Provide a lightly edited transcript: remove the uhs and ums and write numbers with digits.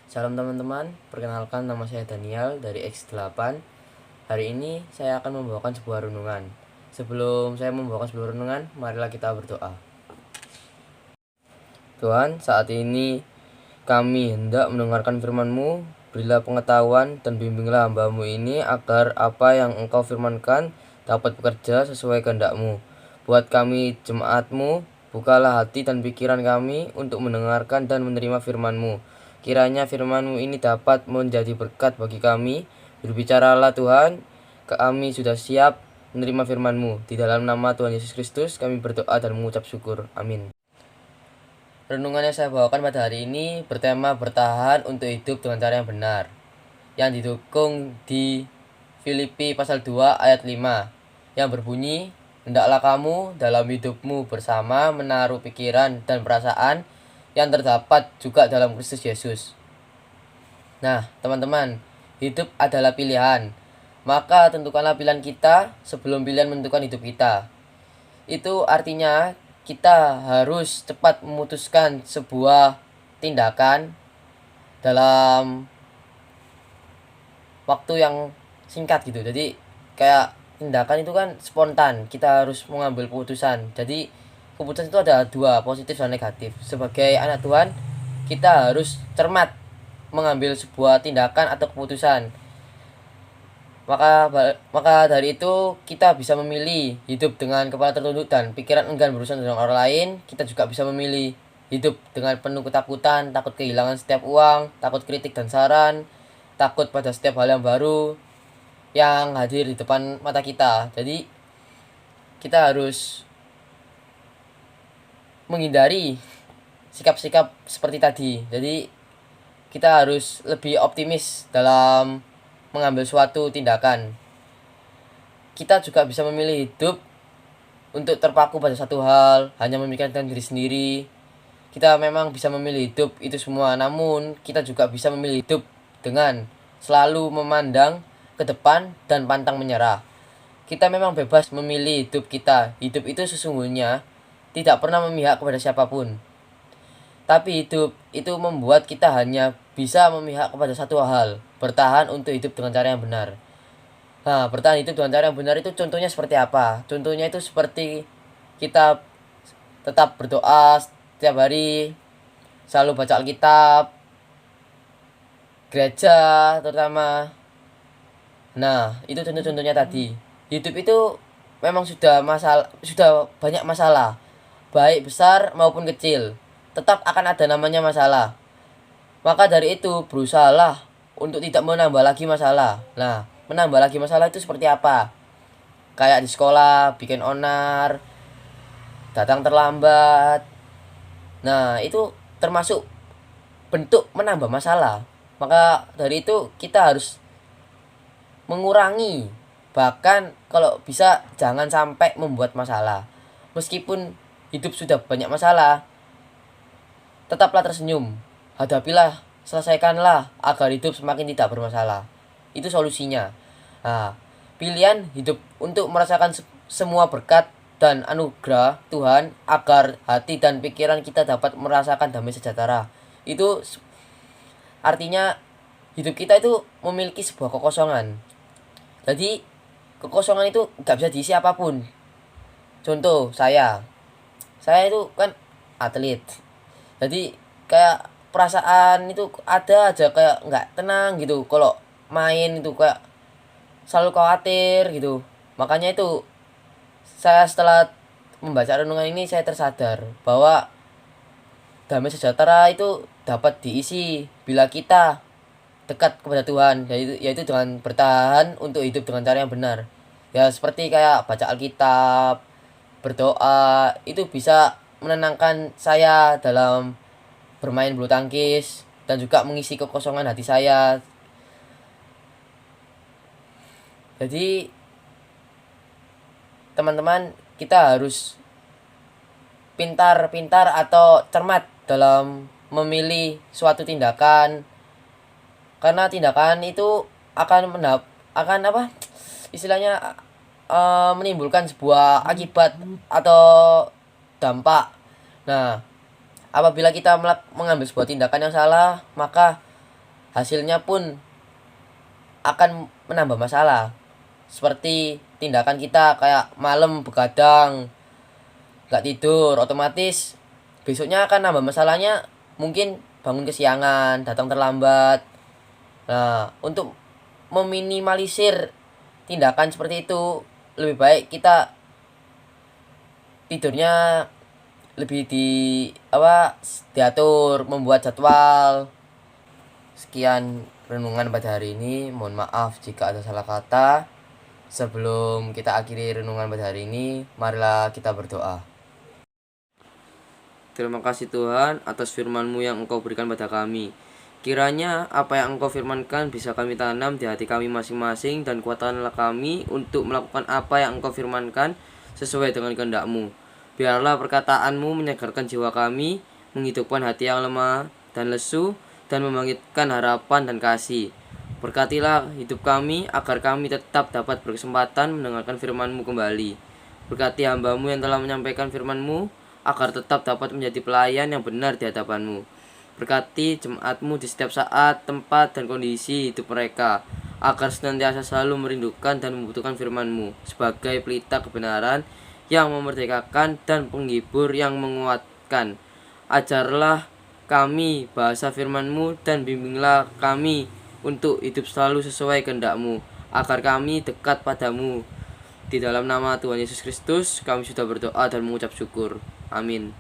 Salam teman-teman, perkenalkan nama saya Daniel dari X8. Hari ini saya akan membawakan sebuah renungan. Sebelum saya membawakan sebuah renungan, marilah kita berdoa. Tuhan, saat ini kami hendak mendengarkan firman-Mu. Berilah pengetahuan dan bimbinglah hamba-Mu ini agar apa yang Engkau firmankan dapat bekerja sesuai kehendak-Mu. Buat kami jemaat-Mu, bukalah hati dan pikiran kami untuk mendengarkan dan menerima firman-Mu. Kiranya firman-Mu ini dapat menjadi berkat bagi kami. Berbicaralah Tuhan, kami sudah siap menerima firman-Mu. Di dalam nama Tuhan Yesus Kristus kami berdoa dan mengucap syukur. Amin. Renungan yang saya bawakan pada hari ini bertema bertahan untuk hidup dengan cara yang benar, yang didukung di Filipi pasal 2 ayat 5 yang berbunyi, hendaklah kamu dalam hidupmu bersama menaruh pikiran dan perasaan yang terdapat juga dalam Kristus Yesus. Nah, teman-teman, hidup adalah pilihan. Maka tentukanlah pilihan kita sebelum pilihan menentukan hidup kita. Itu artinya kita harus cepat memutuskan sebuah tindakan dalam waktu yang singkat gitu. Jadi kayak tindakan itu kan spontan, kita harus mengambil keputusan. Jadi keputusan itu ada dua, positif dan negatif. Sebagai anak Tuhan, kita harus cermat mengambil sebuah tindakan atau keputusan. Maka dari itu kita bisa memilih hidup dengan kepala tertunduk dan pikiran enggan berurusan dengan orang lain. Kita juga bisa memilih hidup dengan penuh ketakutan, takut kehilangan setiap uang, takut kritik dan saran, takut pada setiap hal yang baru yang hadir di depan mata kita. Jadi kita harus menghindari sikap-sikap seperti tadi. Jadi kita harus lebih optimis dalam mengambil suatu tindakan. Kita juga bisa memilih hidup untuk terpaku pada satu hal, hanya memikirkan diri sendiri. Kita memang bisa memilih hidup itu semua, namun kita juga bisa memilih hidup dengan selalu memandang ke depan dan pantang menyerah. Kita memang bebas memilih hidup kita. Hidup itu sesungguhnya tidak pernah memihak kepada siapapun. Tapi hidup itu membuat kita hanya bisa memihak kepada satu hal, bertahan untuk hidup dengan cara yang benar. Nah, bertahan hidup dengan cara yang benar itu contohnya seperti apa? Contohnya itu seperti kita tetap berdoa setiap hari, selalu baca Alkitab, gereja terutama. Nah, itu contoh-contohnya tadi. Hidup itu memang sudah banyak masalah, baik besar maupun kecil. Tetap akan ada namanya masalah. Maka dari itu, berusahalah untuk tidak menambah lagi masalah. Nah, menambah lagi masalah itu seperti apa? Kayak di sekolah, bikin onar, datang terlambat. Nah, itu termasuk bentuk menambah masalah. Maka dari itu, kita harus mengurangi. Bahkan kalau bisa jangan sampai membuat masalah. Meskipun hidup sudah banyak masalah, tetaplah tersenyum. Hadapilah, selesaikanlah agar hidup semakin tidak bermasalah. Itu solusinya. Nah, pilihan hidup untuk merasakan semua berkat dan anugerah Tuhan agar hati dan pikiran kita dapat merasakan damai sejahtera. Itu artinya hidup kita itu memiliki sebuah kekosongan. Jadi kekosongan itu gak bisa diisi apapun. Contoh saya itu kan atlet. Jadi kayak perasaan itu ada aja kayak nggak tenang gitu kalau main itu, kayak selalu khawatir gitu. Makanya itu saya setelah membaca renungan ini saya tersadar bahwa damai sejahtera itu dapat diisi bila kita dekat kepada Tuhan, yaitu dengan bertahan untuk hidup dengan cara yang benar. Ya seperti kayak baca Alkitab, berdoa, itu bisa menenangkan saya dalam bermain bulu tangkis dan juga mengisi kekosongan hati saya. Jadi teman-teman, kita harus pintar-pintar atau cermat dalam memilih suatu tindakan, karena tindakan itu akan apa istilahnya, menimbulkan sebuah akibat atau dampak. Nah, apabila kita mengambil sebuah tindakan yang salah, maka hasilnya pun akan menambah masalah. Seperti tindakan kita kayak malam begadang, gak tidur, otomatis besoknya akan nambah masalahnya, mungkin bangun kesiangan, datang terlambat. Nah, untuk meminimalisir tindakan seperti itu, lebih baik kita tidurnya lebih diatur, membuat jadwal. Sekian renungan pada hari ini. Mohon maaf jika ada salah kata. Sebelum kita akhiri renungan pada hari ini, marilah kita berdoa. Terima kasih Tuhan atas firman-Mu yang Engkau berikan pada kami. Kiranya apa yang Engkau firmankan bisa kami tanam di hati kami masing-masing, dan kuatkanlah kami untuk melakukan apa yang Engkau firmankan sesuai dengan kehendak-Mu. Biarlah perkataan-Mu menyegarkan jiwa kami, menghidupkan hati yang lemah dan lesu, dan membangkitkan harapan dan kasih. Berkatilah hidup kami agar kami tetap dapat berkesempatan mendengarkan firman-Mu kembali. Berkati hamba-Mu yang telah menyampaikan firman-Mu agar tetap dapat menjadi pelayan yang benar di hadapan-Mu. Berkati jemaat-Mu di setiap saat, tempat, dan kondisi hidup mereka, agar senantiasa selalu merindukan dan membutuhkan firman-Mu sebagai pelita kebenaran yang memerdekakan dan penghibur yang menguatkan. Ajarlah kami bahasa firman-Mu dan bimbinglah kami untuk hidup selalu sesuai kehendak-Mu, agar kami dekat padamu. Di dalam nama Tuhan Yesus Kristus kami sudah berdoa dan mengucap syukur. Amin.